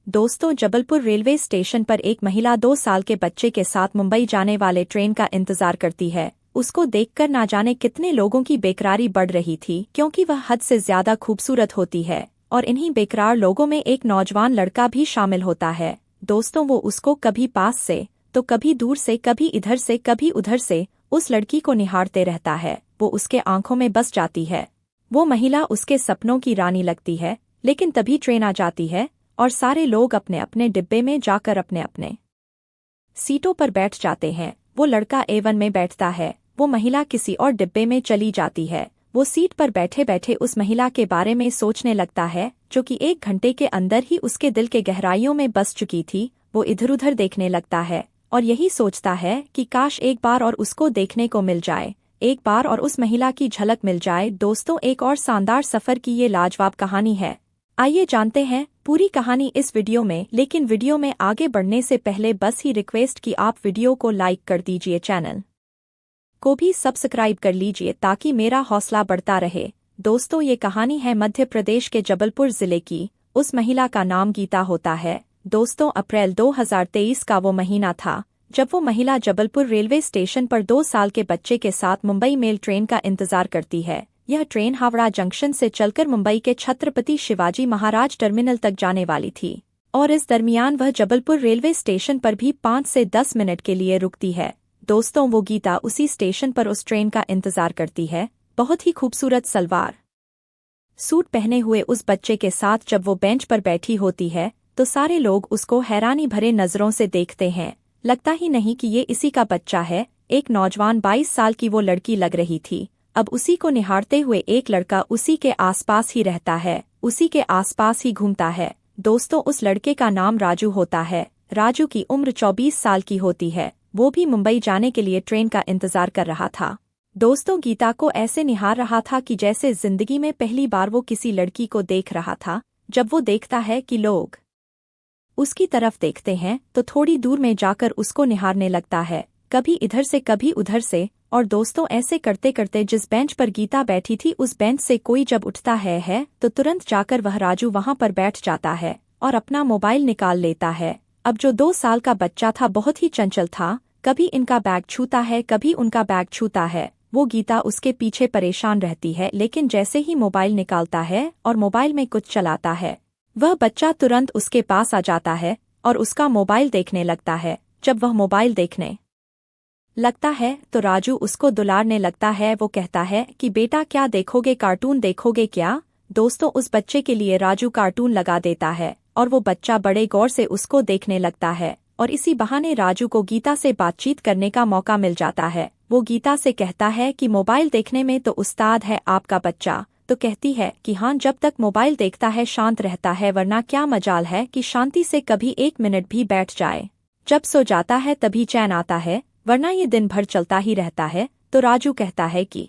दोस्तों, Jabalpur railway station पर एक महिला 2 साल के बच्चे के साथ मुंबई जाने वाले ट्रेन का इंतजार करती है। उसको देखकर ना जाने कितने लोगों की बेकरारी बढ़ रही थी, क्योंकि वह हद से ज्यादा खूबसूरत होती है और इन्हीं बेकरार लोगों में एक नौजवान लड़का भी शामिल होता है। दोस्तों, वो उसको कभी पास से तो कभी दूर से, कभी इधर से कभी उधर से उस लड़की को निहारते रहता है। वो उसके आंखों में बस जाती है। वो महिला उसके सपनों की रानी लगती है। लेकिन तभी ट्रेन आ जाती है और सारे लोग अपने अपने डिब्बे में जाकर अपने अपने सीटों पर बैठ जाते हैं। वो लड़का A1 में बैठता है। वो महिला किसी और डिब्बे में चली जाती है। वो सीट पर बैठे बैठे उस महिला के बारे में सोचने लगता है, जो कि 1 घंटे के अंदर ही उसके दिल के गहराइयों में बस चुकी थी। वो इधर उधर देखने लगता है और यही सोचता है कि काश एक बार और उसको देखने को मिल जाए, एक बार और उस महिला की झलक मिल जाए। दोस्तों, एक और शानदार सफर की ये लाजवाब कहानी है। आइए जानते हैं पूरी कहानी इस वीडियो में। लेकिन वीडियो में आगे बढ़ने से पहले बस ही रिक्वेस्ट कि आप वीडियो को लाइक कर दीजिए, चैनल को भी सब्सक्राइब कर लीजिए ताकि मेरा हौसला बढ़ता रहे। दोस्तों, ये कहानी है मध्य प्रदेश के जबलपुर जिले की। उस महिला का नाम गीता होता है। दोस्तों, अप्रैल 2023 का वो महीना था जब वो महिला जबलपुर रेलवे स्टेशन पर 2 साल के बच्चे के साथ मुंबई मेल ट्रेन का इंतजार करती है। यह ट्रेन हावड़ा जंक्शन से चलकर मुंबई के छत्रपति शिवाजी महाराज टर्मिनल तक जाने वाली थी और इस दरमियान वह जबलपुर रेलवे स्टेशन पर भी 5 से 10 मिनट के लिए रुकती है। दोस्तों, वो गीता उसी स्टेशन पर उस ट्रेन का इंतजार करती है। बहुत ही खूबसूरत सलवार सूट पहने हुए उस बच्चे के साथ जब वो बेंच पर बैठी होती है तो सारे लोग उसको हैरानी भरे नजरों से देखते हैं। लगता ही नहीं कि ये इसी का बच्चा है। एक नौजवान 22 साल की वो लड़की लग रही थी। अब उसी को निहारते हुए एक लड़का उसी के आसपास ही रहता है, उसी के आसपास ही घूमता है। दोस्तों, उस लड़के का नाम राजू होता है। राजू की उम्र 24 साल की होती है। वो भी मुंबई जाने के लिए ट्रेन का इंतजार कर रहा था। दोस्तों, गीता को ऐसे निहार रहा था कि जैसे जिंदगी में पहली बार वो किसी लड़की को देख रहा था। जब वो देखता है कि लोग उसकी तरफ देखते हैं तो थोड़ी दूर में जाकर उसको निहारने लगता है, कभी इधर से कभी उधर से। और दोस्तों, ऐसे करते करते जिस बेंच पर गीता बैठी थी उस बेंच से कोई जब उठता है तो तुरंत जाकर वह राजू वहां पर बैठ जाता है और अपना मोबाइल निकाल लेता है। अब जो 2 साल का बच्चा था बहुत ही चंचल था। कभी इनका बैग छूता है, कभी उनका बैग छूता है। वो गीता उसके पीछे परेशान रहती है, लेकिन जैसे ही मोबाइल निकालता है और मोबाइल में कुछ चलाता है, वह बच्चा तुरंत उसके पास आ जाता है और उसका मोबाइल देखने लगता है। जब वह मोबाइल देखने लगता है तो राजू उसको दुलारने लगता है। वो कहता है कि बेटा क्या देखोगे, कार्टून देखोगे क्या? दोस्तों, उस बच्चे के लिए राजू कार्टून लगा देता है और वो बच्चा बड़े गौर से उसको देखने लगता है और इसी बहाने राजू को गीता से बातचीत करने का मौका मिल जाता है। वो गीता से कहता है कि मोबाइल देखने में तो उस्ताद है आपका बच्चा। तो कहती है कि हाँ, जब तक मोबाइल देखता है शांत रहता है, वरना क्या मजाल है कि शांति से कभी 1 मिनट भी बैठ जाए। जब सो जाता है तभी चैन आता है, वरना ये दिन भर चलता ही रहता है। तो राजू कहता है कि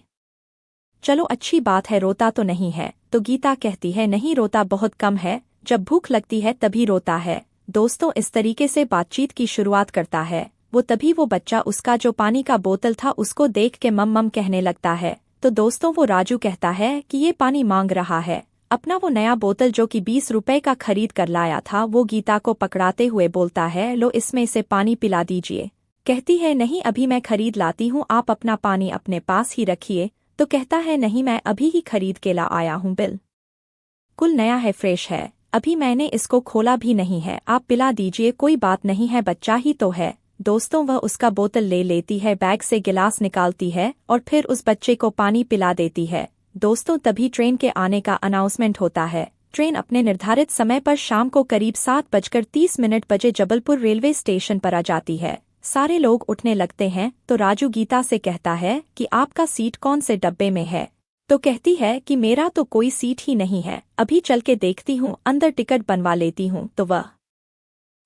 चलो अच्छी बात है, रोता तो नहीं है। तो गीता कहती है नहीं, रोता बहुत कम है, जब भूख लगती है तभी रोता है। दोस्तों, इस तरीके से बातचीत की शुरुआत करता है वो। तभी वो बच्चा उसका जो पानी का बोतल था उसको देख के मम मम कहने लगता है। तो दोस्तों, वो राजू कहता है कि ये पानी मांग रहा है। अपना वो नया बोतल जो कि 20 रुपए का खरीद कर लाया था, वो गीता को पकड़ाते हुए बोलता है, लो इसमें से पानी पिला दीजिए। कहती है नहीं, अभी मैं खरीद लाती हूँ, आप अपना पानी अपने पास ही रखिए। तो कहता है नहीं, मैं अभी ही खरीद के ला आया हूँ, बिल्कुल नया है, फ्रेश है, अभी मैंने इसको खोला भी नहीं है, आप पिला दीजिए, कोई बात नहीं है, बच्चा ही तो है। दोस्तों, वह उसका बोतल ले लेती है, बैग से गिलास निकालती है और फिर उस बच्चे को पानी पिला देती है। दोस्तों, तभी ट्रेन के आने का अनाउंसमेंट होता है। ट्रेन अपने निर्धारित समय पर शाम को करीब 7:30 बजे जबलपुर रेलवे स्टेशन पर आ जाती है। सारे लोग उठने लगते हैं तो राजू गीता से कहता है कि आपका सीट कौन से डब्बे में है? तो कहती है कि मेरा तो कोई सीट ही नहीं है, अभी चल के देखती हूँ, अंदर टिकट बनवा लेती हूँ। तो वह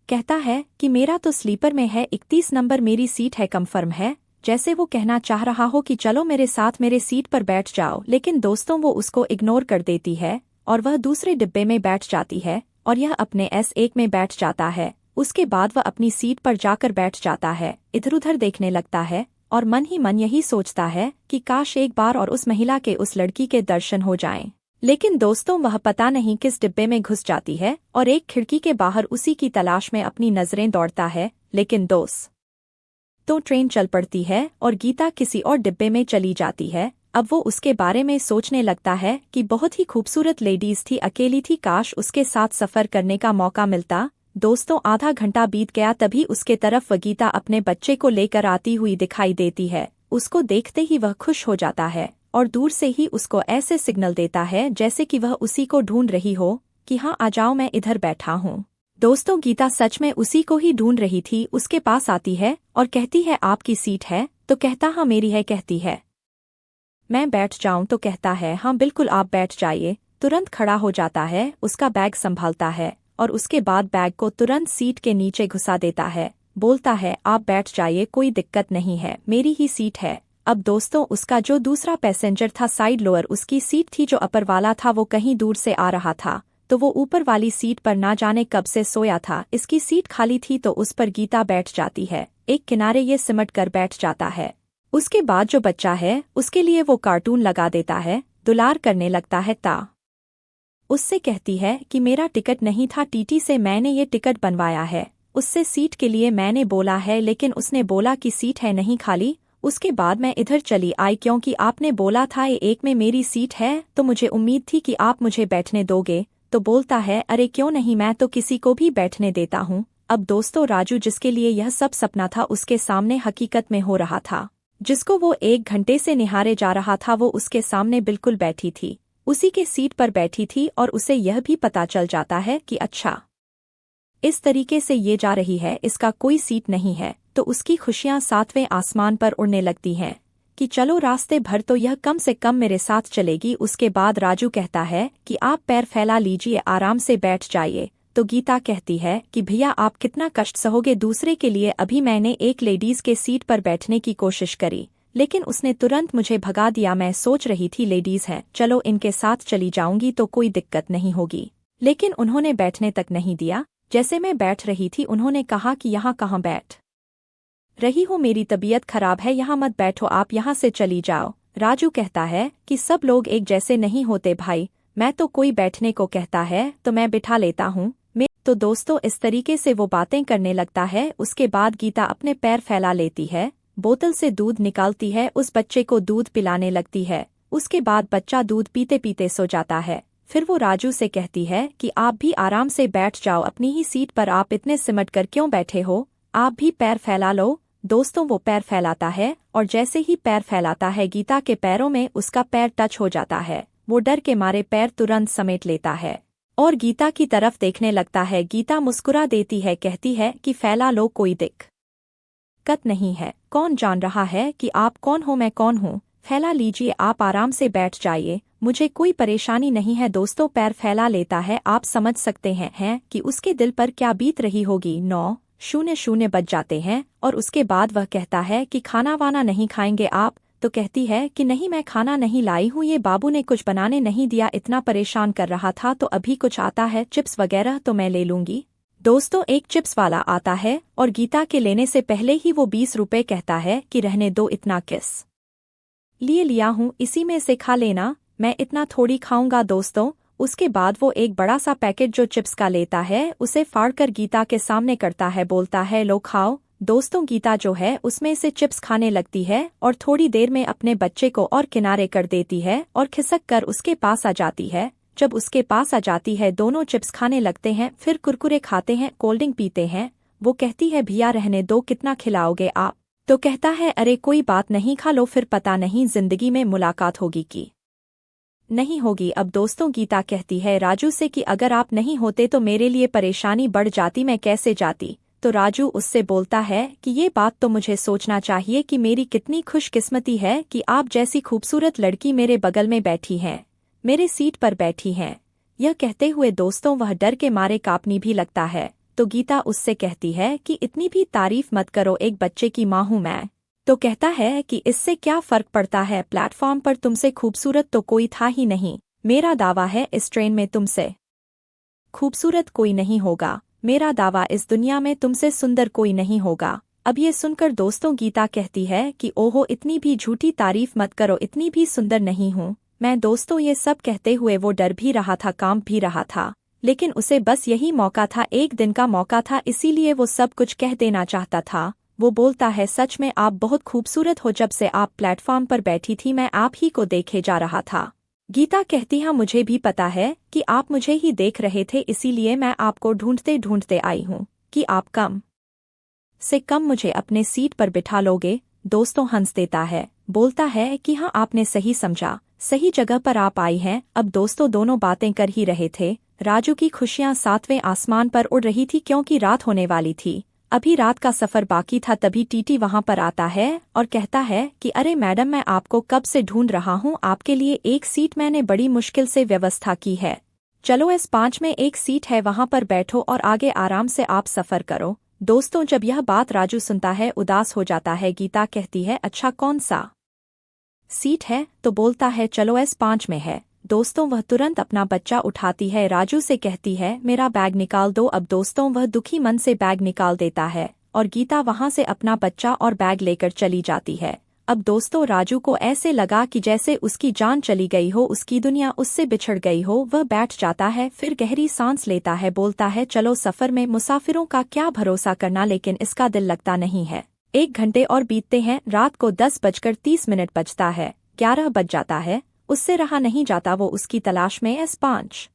कहता है कि मेरा तो स्लीपर में है, 31 नंबर मेरी सीट है, कंफर्म है। जैसे वो कहना चाह रहा हो कि चलो मेरे साथ मेरे सीट पर बैठ जाओ, लेकिन दोस्तों वो उसको इग्नोर कर देती है और वह दूसरे डिब्बे में बैठ जाती है और यह अपने S1 में बैठ जाता है। उसके बाद वह अपनी सीट पर जाकर बैठ जाता है, इधर उधर देखने लगता है और मन ही मन यही सोचता है कि काश एक बार और उस महिला के, उस लड़की के दर्शन हो जाएं। लेकिन दोस्तों वह पता नहीं किस डिब्बे में घुस जाती है और एक खिड़की के बाहर उसी की तलाश में अपनी नजरें दौड़ता है। लेकिन दोस्त तो ट्रेन चल पड़ती है और गीता किसी और डिब्बे में चली जाती है। अब वो उसके बारे में सोचने लगता है कि बहुत ही खूबसूरत लेडीज थी, अकेली थी, काश उसके साथ सफर करने का मौका मिलता। दोस्तों आधा घंटा बीत गया, तभी उसके तरफ वह गीता अपने बच्चे को लेकर आती हुई दिखाई देती है। उसको देखते ही वह खुश हो जाता है और दूर से ही उसको ऐसे सिग्नल देता है जैसे कि वह उसी को ढूंढ रही हो कि हाँ आ जाओ, मैं इधर बैठा हूँ। दोस्तों गीता सच में उसी को ही ढूंढ रही थी। उसके पास आती है और कहती है आपकी सीट है? तो कहता हाँ मेरी है। कहती है मैं बैठ जाऊं? तो कहता है हाँ बिल्कुल आप बैठ जाइए। तुरंत खड़ा हो जाता है, उसका बैग संभालता है और उसके बाद बैग को तुरंत सीट के नीचे घुसा देता है। बोलता है आप बैठ जाइए, कोई दिक्कत नहीं है, मेरी ही सीट है। अब दोस्तों उसका जो दूसरा पैसेंजर था साइड लोअर, उसकी सीट थी, जो अपर वाला था वो कहीं दूर से आ रहा था, तो वो ऊपर वाली सीट पर ना जाने कब से सोया था। इसकी सीट खाली थी तो उस पर गीता बैठ जाती है, एक किनारे ये सिमट कर बैठ जाता है। उसके बाद जो बच्चा है उसके लिए वो कार्टून लगा देता है, दुलार करने लगता है। उससे कहती है कि मेरा टिकट नहीं था, टीटी से मैंने ये टिकट बनवाया है। उससे सीट के लिए मैंने बोला है लेकिन उसने बोला कि सीट है नहीं खाली। उसके बाद मैं इधर चली आई क्योंकि आपने बोला था ये एक में मेरी सीट है, तो मुझे उम्मीद थी कि आप मुझे बैठने दोगे। तो बोलता है अरे क्यों नहीं, मैं तो किसी को भी बैठने देता हूँ। अब दोस्तों राजू जिसके लिए यह सब सपना था उसके सामने हकीकत में हो रहा था। जिसको वो 1 घंटे से निहारे जा रहा था वो उसके सामने बिल्कुल बैठी थी, उसी के सीट पर बैठी थी और उसे यह भी पता चल जाता है कि अच्छा इस तरीके से ये जा रही है, इसका कोई सीट नहीं है। तो उसकी खुशियां 7वें आसमान पर उड़ने लगती हैं कि चलो रास्ते भर तो यह कम से कम मेरे साथ चलेगी। उसके बाद राजू कहता है कि आप पैर फैला लीजिए, आराम से बैठ जाइए। तो गीता कहती है कि भैया आप कितना कष्ट सहोगे दूसरे के लिए, अभी मैंने एक लेडीज के सीट पर बैठने की कोशिश करी लेकिन उसने तुरंत मुझे भगा दिया। मैं सोच रही थी लेडीज हैं, चलो इनके साथ चली जाऊंगी तो कोई दिक्कत नहीं होगी, लेकिन उन्होंने बैठने तक नहीं दिया। जैसे मैं बैठ रही थी उन्होंने कहा कि यहाँ कहाँ बैठ रही हो, मेरी तबीयत खराब है, यहाँ मत बैठो, आप यहाँ से चली जाओ। राजू कहता है कि सब लोग एक जैसे नहीं होते भाई, मैं तो कोई बैठने को कहता है तो मैं बिठा लेता हूँ। तो दोस्तों इस तरीके से वो बातें करने लगता है। उसके बाद गीता अपने पैर फैला लेती है, बोतल से दूध निकालती है, उस बच्चे को दूध पिलाने लगती है। उसके बाद बच्चा दूध पीते पीते सो जाता है। फिर वो राजू से कहती है कि आप भी आराम से बैठ जाओ अपनी ही सीट पर, आप इतने सिमट कर क्यों बैठे हो, आप भी पैर फैला लो। दोस्तों वो पैर फैलाता है और जैसे ही पैर फैलाता है गीता के पैरों में उसका पैर टच हो जाता है। वो डर के मारे पैर तुरंत समेट लेता है और गीता की तरफ देखने लगता है। गीता मुस्कुरा देती है, कहती है कि फैला लो, कोई दिक्कत नहीं है, कौन जान रहा है कि आप कौन हो, मैं कौन हूँ, फैला लीजिए, आप आराम से बैठ जाइए, मुझे कोई परेशानी नहीं है। दोस्तों पैर फैला लेता है, आप समझ सकते हैं कि उसके दिल पर क्या बीत रही होगी। 9:00 बज जाते हैं और उसके बाद वह कहता है कि खाना वाना नहीं खाएंगे आप? तो कहती है कि नहीं मैं खाना नहीं लाई हूँ, ये बाबू ने कुछ बनाने नहीं दिया, इतना परेशान कर रहा था, तो अभी कुछ आता है चिप्स वगैरह तो मैं ले लूंगी। दोस्तों एक चिप्स वाला आता है और गीता के लेने से पहले ही वो 20 रुपए कहता है कि रहने दो, इतना किस लिए लिया हूँ, इसी में से खा लेना, मैं इतना थोड़ी खाऊंगा। दोस्तों उसके बाद वो एक बड़ा सा पैकेट जो चिप्स का लेता है उसे फाड़कर गीता के सामने करता है, बोलता है लो खाओ। दोस्तों गीता जो है उसमें से चिप्स खाने लगती है और थोड़ी देर में अपने बच्चे को और किनारे कर देती है और खिसक कर उसके पास आ जाती है। जब उसके पास आ जाती है दोनों चिप्स खाने लगते हैं, फिर कुरकुरे खाते हैं, कोल्ड ड्रिंक पीते हैं। वो कहती है भैया रहने दो, कितना खिलाओगे आप? तो कहता है अरे कोई बात नहीं, खा लो, फिर पता नहीं जिंदगी में मुलाकात होगी कि नहीं होगी। अब दोस्तों गीता कहती है राजू से कि अगर आप नहीं होते तो मेरे लिए परेशानी बढ़ जाती, मैं कैसे जाती? तो राजू उससे बोलता है कि ये बात तो मुझे सोचना चाहिए कि मेरी कितनी खुशकिस्मती है कि आप जैसी खूबसूरत लड़की मेरे बगल में बैठी हैं, मेरे सीट पर बैठी हैं। यह कहते हुए दोस्तों वह डर के मारे कांपनी भी लगता है। तो गीता उससे कहती है कि इतनी भी तारीफ मत करो, एक बच्चे की माँ हूँ मैं। तो कहता है कि इससे क्या फर्क पड़ता है, प्लेटफॉर्म पर तुमसे खूबसूरत तो कोई था ही नहीं, मेरा दावा है इस ट्रेन में तुमसे खूबसूरत कोई नहीं होगा, मेरा दावा इस दुनिया में तुमसे सुंदर कोई नहीं होगा। अब ये सुनकर दोस्तों गीता कहती है कि ओहो इतनी भी झूठी तारीफ मत करो, इतनी भी सुंदर नहीं हूँ मैं दोस्तों ये सब कहते हुए वो डर भी रहा था, कांप भी रहा था, लेकिन उसे बस यही मौका था, एक दिन का मौका था, इसीलिए वो सब कुछ कह देना चाहता था। वो बोलता है, सच में आप बहुत खूबसूरत हो, जब से आप प्लेटफॉर्म पर बैठी थी मैं आप ही को देखे जा रहा था। गीता कहती, हाँ मुझे भी पता है कि आप मुझे ही देख रहे थे, इसीलिए मैं आपको ढूंढते ढूंढते आई हूँ कि आप कम से कम मुझे अपने सीट पर बिठा लोगे। दोस्तों हंस देता है, बोलता है कि हाँ आपने सही समझा, सही जगह पर आप आई हैं। अब दोस्तों दोनों बातें कर ही रहे थे। राजू की खुशियां सातवें आसमान पर उड़ रही थी क्योंकि रात होने वाली थी। अभी रात का सफर बाकी था, तभी टीटी वहां पर आता है और कहता है कि अरे मैडम, मैं आपको कब से ढूंढ रहा हूँ, आपके लिए एक सीट मैंने बड़ी मुश्किल से व्यवस्था की है। चलो S5 में एक सीट है, वहां पर बैठो और आगे आराम से आप सफर करो। दोस्तों जब यह बात राजू सुनता है उदास हो जाता है। गीता कहती है, अच्छा कौन सा सीट है? तो बोलता है चलो S5 में है। दोस्तों वह तुरंत अपना बच्चा उठाती है, राजू से कहती है मेरा बैग निकाल दो। अब दोस्तों वह दुखी मन से बैग निकाल देता है और गीता वहां से अपना बच्चा और बैग लेकर चली जाती है। अब दोस्तों राजू को ऐसे लगा कि जैसे उसकी जान चली गई हो, उसकी दुनिया उससे बिछड़ गई हो। वह बैठ जाता है, फिर गहरी सांस लेता है, बोलता है चलो सफर में मुसाफिरों का क्या भरोसा करना, लेकिन इसका दिल लगता नहीं है। 1 घंटे और बीतते हैं, रात को 10:30 बजता है, 11 बज जाता है। उससे रहा नहीं जाता, वो उसकी तलाश में S5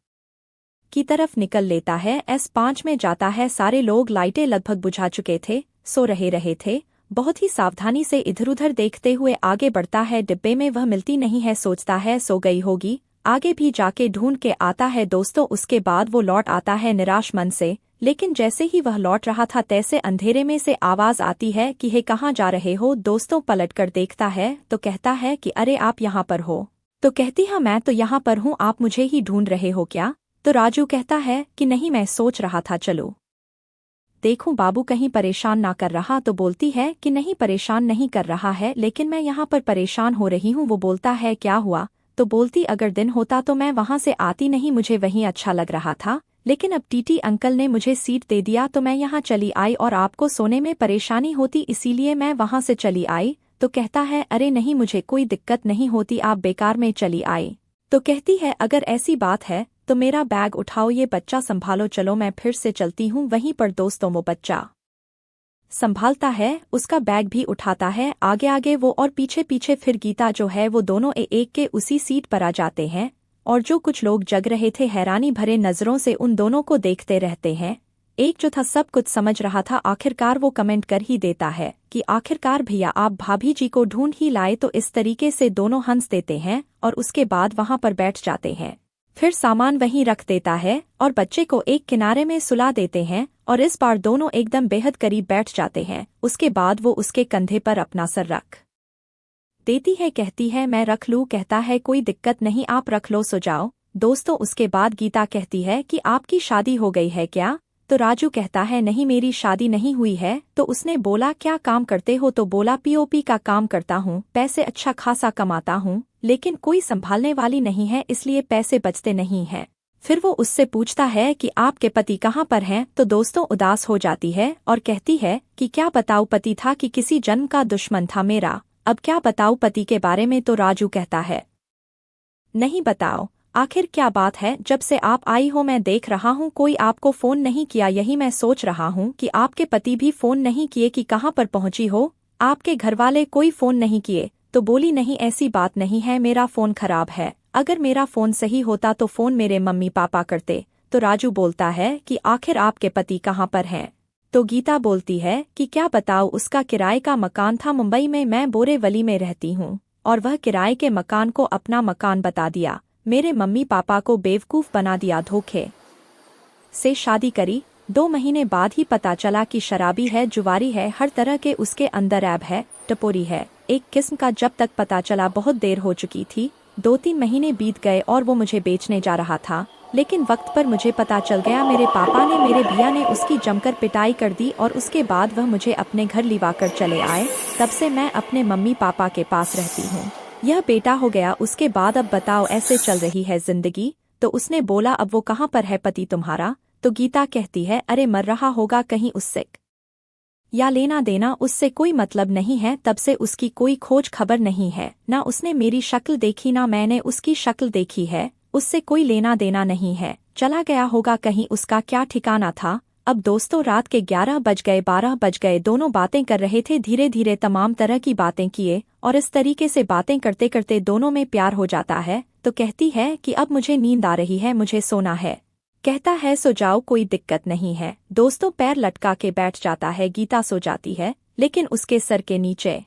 की तरफ निकल लेता है। S5 में जाता है, सारे लोग लाइटें लगभग बुझा चुके थे, सो रहे थे। बहुत ही सावधानी से इधर उधर देखते हुए आगे बढ़ता है। डिब्बे में वह मिलती नहीं है, सोचता है सो गई होगी, आगे भी जाके ढूंढ के आता है। दोस्तों उसके बाद वो लौट आता है निराश मन से, लेकिन जैसे ही वह लौट रहा था तैसे अंधेरे में से आवाज आती है कि हे कहाँ जा रहे हो? दोस्तों पलटकर देखता है तो कहता है कि अरे आप यहाँ पर हो? तो कहती हाँ मैं तो यहाँ पर हूँ, आप मुझे ही ढूंढ रहे हो क्या? तो राजू कहता है कि नहीं, मैं सोच रहा था चलो देखूं बाबू कहीं परेशान ना कर रहा। तो बोलती है कि नहीं परेशान नहीं कर रहा है, लेकिन मैं यहाँ पर परेशान हो रही हूँ। वो बोलता है क्या हुआ? तो बोलती अगर दिन होता तो मैं वहां से आती नहीं, मुझे वहीं अच्छा लग रहा था, लेकिन अब टीटी अंकल ने मुझे सीट दे दिया तो मैं यहाँ चली आई और आपको सोने में परेशानी होती इसीलिए मैं वहां से चली आई। तो कहता है अरे नहीं, मुझे कोई दिक्कत नहीं होती, आप बेकार में चली आई। तो कहती है अगर ऐसी बात है तो मेरा बैग उठाओ, ये बच्चा संभालो, चलो मैं फिर से चलती हूँ। वहीं पर दोस्तों वो बच्चा संभालता है, उसका बैग भी उठाता है, आगे आगे वो और पीछे पीछे फिर गीता जो है वो दोनों एक के उसी सीट पर आ जाते हैं। और जो कुछ लोग जग रहे थे हैरानी भरे नजरों से उन दोनों को देखते रहते हैं। एक जो था सब कुछ समझ रहा था, आखिरकार वो कमेंट कर ही देता है कि आखिरकार भैया आप भाभी जी को ढूंढ ही लाए। तो इस तरीके से दोनों हंस देते हैं और उसके बाद वहां पर बैठ जाते हैं। फिर सामान वहीं रख देता है और बच्चे को एक किनारे में सुला देते हैं और इस बार दोनों एकदम बेहद करीब बैठ जाते हैं। उसके बाद वो उसके कंधे पर अपना सर रख देती है, कहती है मैं रख लूं? कहता है कोई दिक्कत नहीं, आप रख लो, सो जाओ। दोस्तों उसके बाद गीता कहती है कि आपकी शादी हो गई है क्या? तो राजू कहता है नहीं मेरी शादी नहीं हुई है। तो उसने बोला क्या काम करते हो? तो बोला पीओपी का काम करता हूँ, पैसे अच्छा खासा कमाता हूँ, लेकिन कोई संभालने वाली नहीं है इसलिए पैसे बचते नहीं हैं। फिर वो उससे पूछता है कि आपके पति कहाँ पर हैं? तो दोस्तों उदास हो जाती है और कहती है कि क्या बताऊँ, पति था कि किसी जन्म का दुश्मन था मेरा, अब क्या बताऊँ पति के बारे में? तो राजू कहता है नहीं बताओ, आखिर क्या बात है? जब से आप आई हो मैं देख रहा हूँ कोई आपको फोन नहीं किया, यही मैं सोच रहा हूँ कि आपके पति भी फोन नहीं किए कि कहाँ पर पहुंची हो, आपके घरवाले कोई फोन नहीं किए? तो बोली नहीं ऐसी बात नहीं है, मेरा फोन खराब है, अगर मेरा फोन सही होता तो फोन मेरे मम्मी पापा करते। तो राजू बोलता है कि आखिर आपके पति कहाँ पर हैं? तो गीता बोलती है कि क्या बताऊँ, उसका किराए का मकान था मुंबई में, मैं बोरेवली में रहती हूँ और वह किराए के मकान को अपना मकान बता दिया, मेरे मम्मी पापा को बेवकूफ बना दिया, धोखे से शादी करी। 2 महीने बाद ही पता चला कि शराबी है, जुआरी है, हर तरह के उसके अंदर ऐब है, टपोरी है एक किस्म का। जब तक पता चला बहुत देर हो चुकी थी, 2-3 महीने बीत गए और वो मुझे बेचने जा रहा था, लेकिन वक्त पर मुझे पता चल गया, मेरे पापा ने मेरे भैया ने उसकी जमकर पिटाई कर दी और उसके बाद वह मुझे अपने घर लिवा कर चले आए। तब से मैं अपने मम्मी पापा के पास रहती हूँ, यह बेटा हो गया उसके बाद, अब बताओ ऐसे चल रही है जिंदगी। तो उसने बोला अब वो कहाँ पर है पति तुम्हारा? तो गीता कहती है अरे मर रहा होगा कहीं उससे या लेना देना उससे कोई मतलब नहीं है। तब से उसकी कोई खोज खबर नहीं है, ना उसने मेरी शक्ल देखी ना मैंने उसकी शक्ल देखी है। उससे कोई लेना देना नहीं है, चला गया होगा कहीं, उसका क्या ठिकाना था। अब दोस्तों रात के 11 बज गए, 12 बज गए, दोनों बातें कर रहे थे। धीरे धीरे तमाम तरह की बातें किए और इस तरीके से बातें करते करते दोनों में प्यार हो जाता है। तो कहती है कि अब मुझे नींद आ रही है, मुझे सोना है। कहता है सो जाओ, कोई दिक्कत नहीं है। दोस्तों पैर लटका के बैठ जाता है, गीता सो जाती है, लेकिन उसके सर के नीचे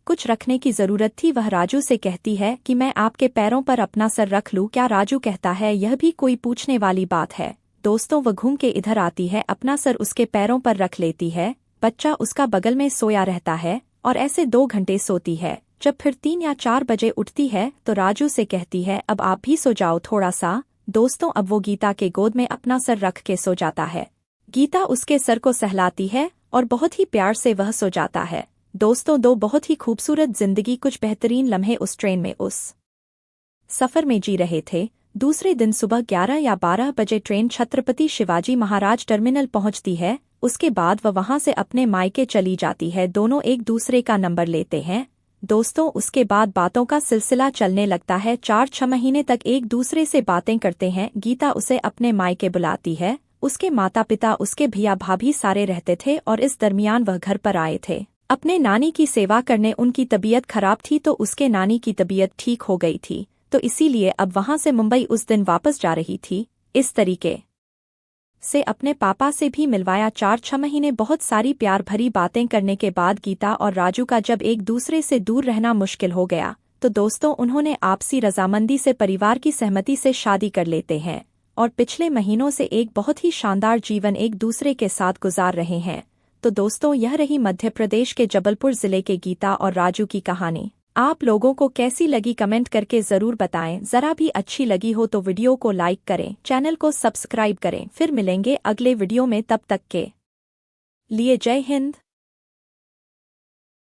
कुछ रखने की जरूरत थी। वह राजू से कहती है कि मैं आपके पैरों पर अपना सर रख लूं क्या। राजू कहता है यह भी कोई पूछने वाली बात है। दोस्तों वह घूम के इधर आती है, अपना सर उसके पैरों पर रख लेती है। बच्चा उसका बगल में सोया रहता है और ऐसे 2 घंटे सोती है। जब फिर 3 या 4 बजे उठती है तो राजू से कहती है अब आप भी सो जाओ थोड़ा सा। दोस्तों अब वो गीता के गोद में अपना सर रख के सो जाता है। गीता उसके सर को सहलाती है और बहुत ही प्यार से वह सो जाता है। दोस्तों 2 बहुत ही खूबसूरत जिंदगी, कुछ बेहतरीन लम्हे उस ट्रेन में उस सफर में जी रहे थे। दूसरे दिन सुबह 11 या 12 बजे ट्रेन छत्रपति शिवाजी महाराज टर्मिनल पहुंचती है। उसके बाद वह वहां से अपने मायके चली जाती है। दोनों एक दूसरे का नंबर लेते हैं। दोस्तों उसके बाद बातों का सिलसिला चलने लगता है। 4-6 महीने तक एक दूसरे से बातें करते हैं। गीता उसे अपने मायके बुलाती है। उसके माता पिता, उसके भैया भाभी सारे रहते थे और इस दरमियान वह घर पर आए थे अपने नानी की सेवा करने। उनकी तबीयत खराब थी तो उसके नानी की तबीयत ठीक हो गई थी, तो इसीलिए अब वहां से मुंबई उस दिन वापस जा रही थी। इस तरीके से अपने पापा से भी मिलवाया। 4-6 महीने बहुत सारी प्यार भरी बातें करने के बाद गीता और राजू का जब एक दूसरे से दूर रहना मुश्किल हो गया तो दोस्तों उन्होंने आपसी रजामंदी से परिवार की सहमति से शादी कर लेते हैं और पिछले महीनों से एक बहुत ही शानदार जीवन एक दूसरे के साथ गुजार रहे हैं। तो दोस्तों यह रही मध्य प्रदेश के जबलपुर जिले के गीता और राजू की कहानी। आप लोगों को कैसी लगी कमेंट करके ज़रूर बताएं। ज़रा भी अच्छी लगी हो तो वीडियो को लाइक करें, चैनल को सब्सक्राइब करें। फिर मिलेंगे अगले वीडियो में, तब तक के लिए जय हिंद।